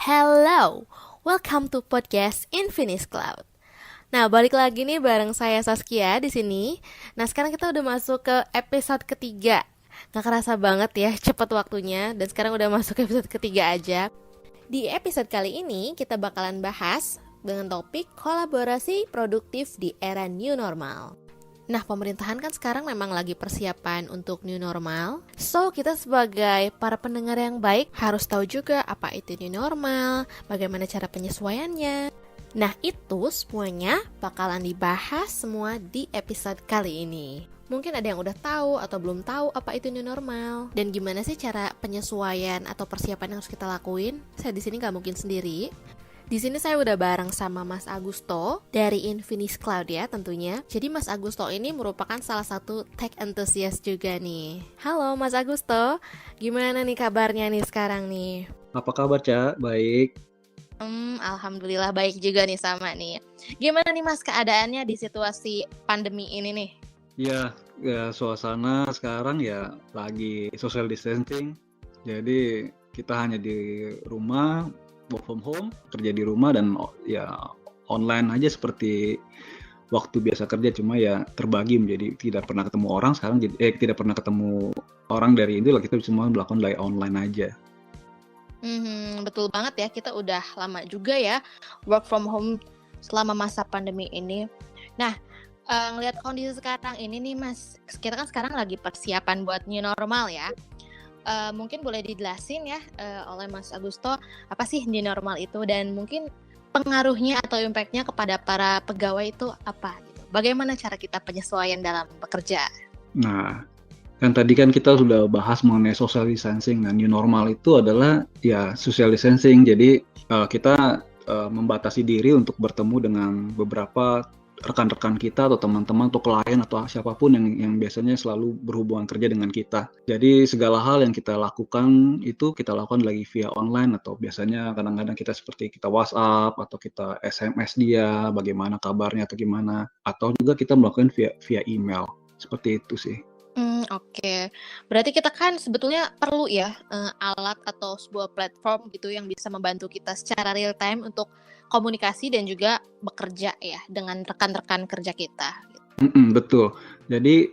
Hello, welcome to podcast Infinite Cloud. Nah, balik lagi nih bareng saya Saskia di sini. Nah, sekarang kita udah masuk ke episode ketiga. Gak kerasa banget ya, cepat waktunya. Dan sekarang udah masuk ke episode ketiga aja. Di episode kali ini kita bakalan bahas dengan topik kolaborasi produktif di era new normal. Nah, pemerintahan kan sekarang memang lagi persiapan untuk new normal. So, kita sebagai para pendengar yang baik harus tahu juga apa itu new normal, bagaimana cara penyesuaiannya. Nah, itu semuanya bakalan dibahas semua di episode kali ini. Mungkin ada yang udah tahu atau belum tahu apa itu new normal dan gimana sih cara penyesuaian atau persiapan yang harus kita lakuin. Saya di sini nggak mungkin sendiri. Di sini saya udah bareng sama Mas Agusto dari Infinite Cloud ya tentunya. Jadi Mas Agusto ini merupakan salah satu tech enthusiast juga nih. Halo Mas Agusto, gimana nih kabarnya nih sekarang nih? Apa kabar, Cak? Baik. Alhamdulillah baik juga nih sama nih. Gimana nih Mas keadaannya di situasi pandemi ini nih? Ya, suasana sekarang ya lagi social distancing. Jadi kita hanya di rumah, work from home, kerja di rumah dan ya online aja seperti waktu biasa kerja, cuma ya terbagi menjadi tidak pernah ketemu orang sekarang tidak pernah ketemu orang dari itu, kita semua melakukan dari online aja. Betul banget ya, kita udah lama juga ya work from home selama masa pandemi ini. Nah, ngelihat kondisi sekarang ini nih Mas, kita kan sekarang lagi persiapan buat new normal ya. Mungkin boleh dijelasin ya oleh Mas Agusto, apa sih new normal itu dan mungkin pengaruhnya atau impact-nya kepada para pegawai itu apa gitu. Bagaimana cara kita penyesuaian dalam bekerja? Nah, tadi kan kita sudah bahas mengenai social distancing. Nah, new normal itu adalah ya social distancing. Jadi kita membatasi diri untuk bertemu dengan beberapa rekan-rekan kita atau teman-teman atau klien atau siapapun yang biasanya selalu berhubungan kerja dengan kita. Jadi segala hal yang kita lakukan itu kita lakukan lagi via online atau biasanya kadang-kadang kita seperti kita WhatsApp atau kita SMS dia bagaimana kabarnya atau gimana, atau juga kita melakukan via email. Seperti itu sih. Oke. Berarti kita kan sebetulnya perlu ya, alat atau sebuah platform gitu yang bisa membantu kita secara real time untuk komunikasi dan juga bekerja ya dengan rekan-rekan kerja kita. Betul. Jadi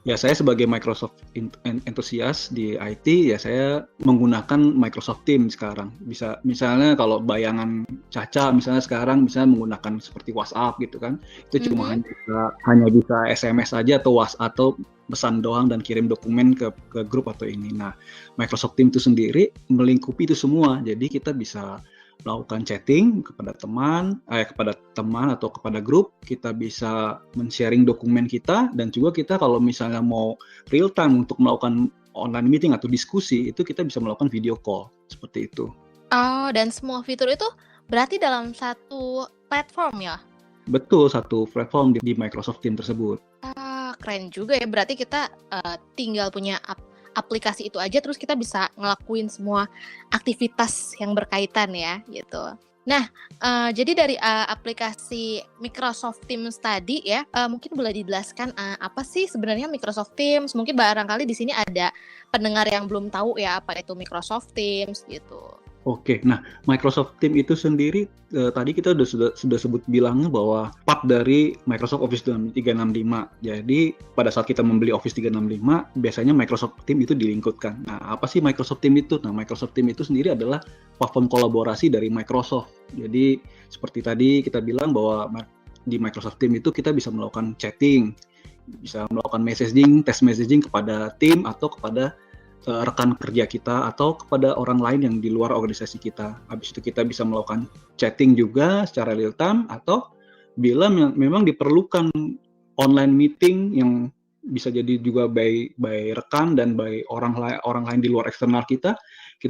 ya saya sebagai Microsoft enthusiast di IT ya saya menggunakan Microsoft Teams sekarang. Bisa misalnya kalau bayangan Caca misalnya sekarang misalnya menggunakan seperti WhatsApp gitu kan. Itu cuma hanya bisa SMS saja atau WhatsApp atau pesan doang dan kirim dokumen ke grup atau ini. Nah, Microsoft Teams itu sendiri melingkupi itu semua. Jadi kita bisa melakukan chatting kepada teman atau kepada grup, kita bisa men-sharing dokumen kita, dan juga kita kalau misalnya mau real time untuk melakukan online meeting atau diskusi, itu kita bisa melakukan video call, seperti itu. Oh, dan semua fitur itu berarti dalam satu platform ya? Betul, satu platform di Microsoft Teams tersebut. Keren juga ya, berarti kita tinggal punya aplikasi itu aja terus kita bisa ngelakuin semua aktivitas yang berkaitan ya gitu. Nah, jadi dari aplikasi Microsoft Teams tadi ya, mungkin boleh dijelaskan apa sih sebenarnya Microsoft Teams? Mungkin barangkali di sini ada pendengar yang belum tahu ya apa itu Microsoft Teams gitu. Oke, nah Microsoft Teams itu sendiri tadi kita sudah sebut bilangnya bahwa part dari Microsoft Office 365. Jadi pada saat kita membeli Office 365, biasanya Microsoft Teams itu dilingkupkan. Nah, apa sih Microsoft Teams itu? Nah, Microsoft Teams itu sendiri adalah platform kolaborasi dari Microsoft. Jadi seperti tadi kita bilang bahwa di Microsoft Teams itu kita bisa melakukan chatting, bisa melakukan messaging, text messaging kepada tim atau kepada rekan kerja kita atau kepada orang lain yang di luar organisasi kita. Habis itu kita bisa melakukan chatting juga secara real time, atau bila memang diperlukan online meeting yang bisa jadi juga by rekan dan by orang lain di luar eksternal kita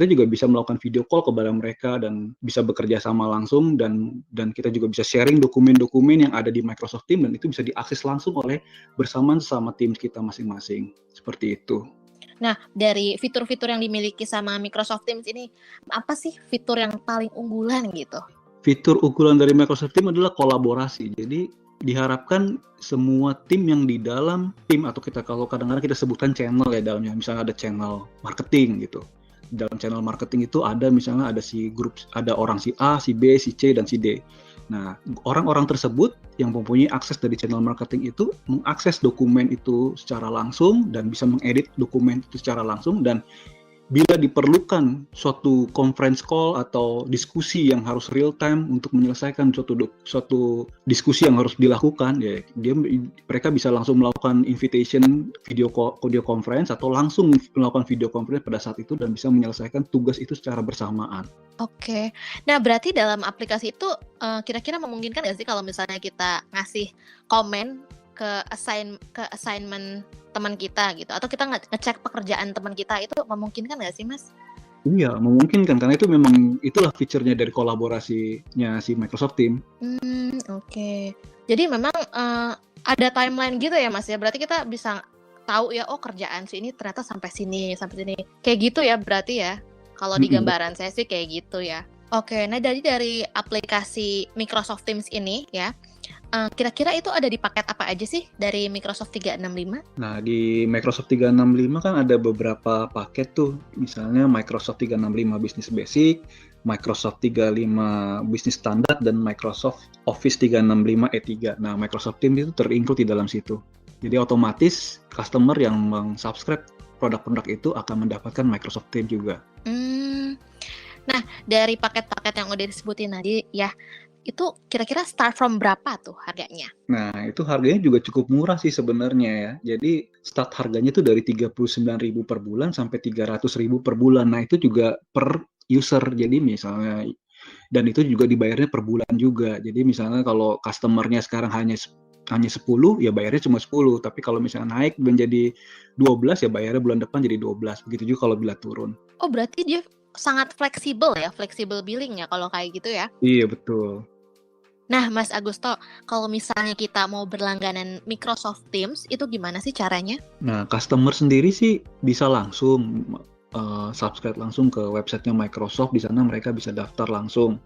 juga bisa melakukan video call kepada mereka dan bisa bekerja sama langsung, dan kita juga bisa sharing dokumen-dokumen yang ada di Microsoft Teams dan itu bisa diakses langsung oleh bersamaan sama tim kita masing-masing. Seperti itu. Nah, dari fitur-fitur yang dimiliki sama Microsoft Teams ini, apa sih fitur yang paling unggulan gitu? Fitur unggulan dari Microsoft Teams adalah kolaborasi. Jadi diharapkan semua tim yang di dalam tim, atau kita kalau kadang-kadang kita sebutkan channel ya dalamnya, misalnya ada channel marketing gitu. dalam channel marketing itu ada misalnya ada si grup, ada orang si A, si B, si C, dan si D. Nah, orang-orang tersebut yang mempunyai akses dari channel marketing itu mengakses dokumen itu secara langsung dan bisa mengedit dokumen itu secara langsung, dan bila diperlukan suatu conference call atau diskusi yang harus real time untuk menyelesaikan suatu diskusi yang harus dilakukan, ya mereka bisa langsung melakukan invitation video conference atau langsung melakukan video conference pada saat itu dan bisa menyelesaikan tugas itu secara bersamaan. Oke. Nah, berarti dalam aplikasi itu kira-kira memungkinkan nggak sih kalau misalnya kita ngasih komen ke assignment teman kita gitu, atau kita ngecek pekerjaan teman kita, itu memungkinkan nggak sih, Mas? Iya, memungkinkan karena itu memang itulah fiturnya dari kolaborasinya si Microsoft Team. Oke. Jadi memang ada timeline gitu ya, Mas ya. Berarti kita bisa tahu ya, oh kerjaan si ini ternyata sampai sini. Kayak gitu ya berarti ya. Kalau di gambaran saya sih kayak gitu ya. Oke, nah dari aplikasi Microsoft Teams ini ya, kira-kira itu ada di paket apa aja sih dari Microsoft 365? Nah, di Microsoft 365 kan ada beberapa paket tuh. Misalnya Microsoft 365 Business Basic, Microsoft 35 Business Standard, dan Microsoft Office 365 E3. Nah, Microsoft Teams itu terinclude di dalam situ. Jadi otomatis customer yang meng-subscribe produk-produk itu akan mendapatkan Microsoft Teams juga. Nah, dari paket-paket yang udah disebutin tadi ya, itu kira-kira start from berapa tuh harganya? Nah, itu harganya juga cukup murah sih sebenarnya ya. Jadi start harganya itu dari 39.000 per bulan sampai 300.000 per bulan. Nah, itu juga per user. Jadi misalnya, dan itu juga dibayarnya per bulan juga. Jadi misalnya kalau customernya sekarang hanya 10, ya bayarnya cuma 10. Tapi kalau misalnya naik menjadi 12, ya bayarnya bulan depan jadi 12. Begitu juga kalau bila turun. Oh, berarti dia sangat fleksibel ya, fleksibel billing ya kalau kayak gitu ya? Iya, betul. Nah, Mas Agusto, kalau misalnya kita mau berlangganan Microsoft Teams, itu gimana sih caranya? Nah, customer sendiri sih bisa langsung subscribe langsung ke websitenya Microsoft. Di sana mereka bisa daftar langsung.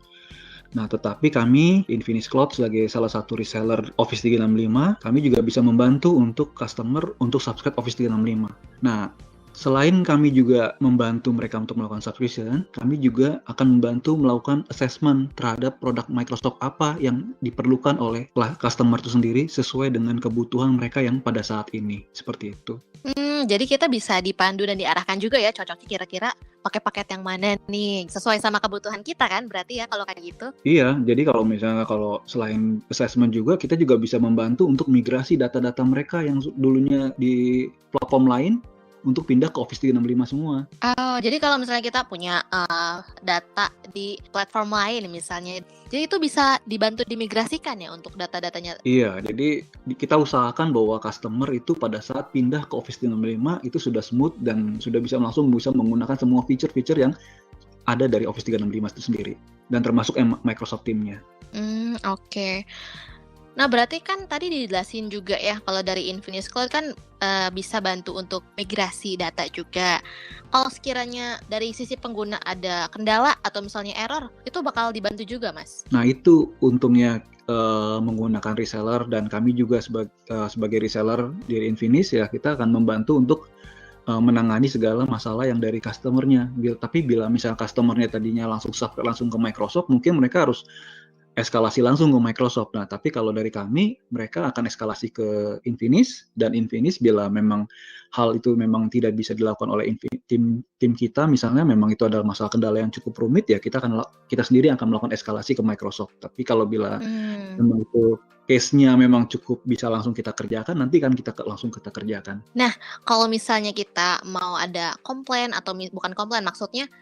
Nah, tetapi kami, Infinis Cloud, sebagai salah satu reseller Office 365, kami juga bisa membantu untuk customer untuk subscribe Office 365. Nah, selain kami juga membantu mereka untuk melakukan subscription, kami juga akan membantu melakukan assessment terhadap produk Microsoft apa yang diperlukan oleh customer itu sendiri sesuai dengan kebutuhan mereka yang pada saat ini. Seperti itu. Jadi kita bisa dipandu dan diarahkan juga ya, cocoknya kira-kira pakai paket yang mana nih, sesuai sama kebutuhan kita kan berarti ya kalau kayak gitu? Iya, jadi kalau misalnya selain assessment juga, kita juga bisa membantu untuk migrasi data-data mereka yang dulunya di platform lain untuk pindah ke Office 365 semua. Oh, jadi kalau misalnya kita punya data di platform lain misalnya, jadi itu bisa dibantu dimigrasikan ya untuk data-datanya? Iya, jadi kita usahakan bahwa customer itu pada saat pindah ke Office 365 itu sudah smooth dan sudah langsung bisa menggunakan semua fitur-fitur yang ada dari Office 365 itu sendiri, dan termasuk Microsoft Teams-nya. Oke. Nah, berarti kan tadi dijelasin juga ya, kalau dari Infinis Cloud kan bisa bantu untuk migrasi data juga. Kalau sekiranya dari sisi pengguna ada kendala atau misalnya error, itu bakal dibantu juga, Mas? Nah, itu untungnya menggunakan reseller, dan kami juga sebagai reseller di Infinis ya, kita akan membantu untuk menangani segala masalah yang dari customernya. Tapi bila misalnya customernya tadinya langsung ke Microsoft, mungkin mereka harus eskalasi langsung ke Microsoft. Nah, tapi kalau dari kami, mereka akan eskalasi ke Infinis, dan Infinis bila memang hal itu memang tidak bisa dilakukan oleh tim kita, misalnya memang itu adalah masalah kendala yang cukup rumit, ya kita sendiri akan melakukan eskalasi ke Microsoft. Tapi kalau bila memang itu case-nya memang cukup bisa langsung kita kerjakan, nanti kan langsung kita kerjakan. Nah, kalau misalnya kita mau ada komplain atau bukan komplain, maksudnya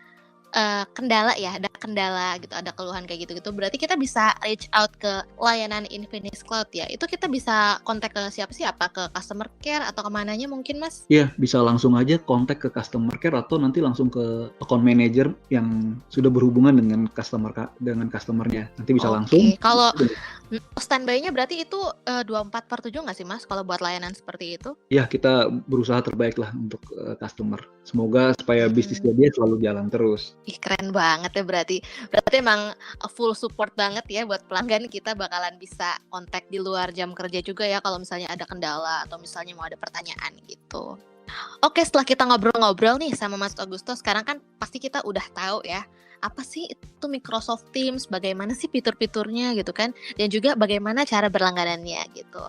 kendala ya, ada kendala gitu, ada keluhan kayak gitu-gitu, berarti kita bisa reach out ke layanan Infinis Cloud ya. Itu kita bisa kontak ke siapa sih? Apa ke customer care atau kemananya mungkin, Mas? Iya, bisa langsung aja kontak ke customer care atau nanti langsung ke account manager yang sudah berhubungan dengan customernya. Nanti bisa langsung. Kalau standby-nya berarti itu 24/7 nggak sih, Mas, kalau buat layanan seperti itu? Ya, kita berusaha terbaik lah untuk customer. Semoga supaya bisnisnya dia selalu jalan terus. Ih, keren banget ya berarti. Berarti emang full support banget ya buat pelanggan, kita bakalan bisa kontak di luar jam kerja juga ya kalau misalnya ada kendala atau misalnya mau ada pertanyaan gitu. Oke, setelah kita ngobrol-ngobrol nih sama Mas Augusto, sekarang kan pasti kita udah tahu ya, apa sih itu Microsoft Teams, bagaimana sih fitur-fiturnya gitu kan, dan juga bagaimana cara berlangganannya gitu.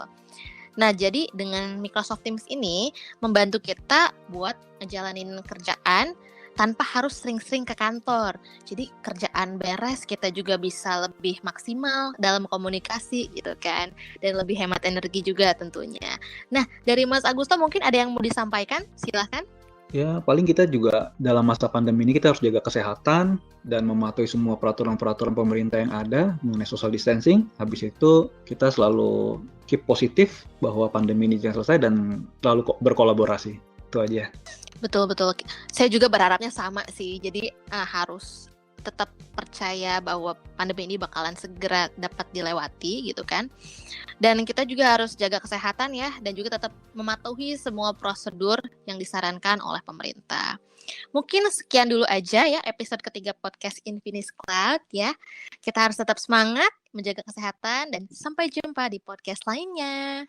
Nah, jadi dengan Microsoft Teams ini membantu kita buat ngejalanin kerjaan tanpa harus sering-sering ke kantor. Jadi kerjaan beres, kita juga bisa lebih maksimal dalam komunikasi gitu kan, dan lebih hemat energi juga tentunya. Nah, dari Mas Agusto mungkin ada yang mau disampaikan? Silahkan. Ya, paling kita juga dalam masa pandemi ini kita harus jaga kesehatan dan mematuhi semua peraturan-peraturan pemerintah yang ada mengenai social distancing. Habis itu kita selalu keep positif bahwa pandemi ini jangan selesai dan selalu berkolaborasi. Itu aja. Betul-betul. Saya juga berharapnya sama sih. Jadi harus tetap percaya bahwa pandemi ini bakalan segera dapat dilewati gitu kan. Dan kita juga harus jaga kesehatan ya, dan juga tetap mematuhi semua prosedur yang disarankan oleh pemerintah. Mungkin sekian dulu aja ya episode ketiga podcast Infinis Cloud ya. Kita harus tetap semangat, menjaga kesehatan, dan sampai jumpa di podcast lainnya.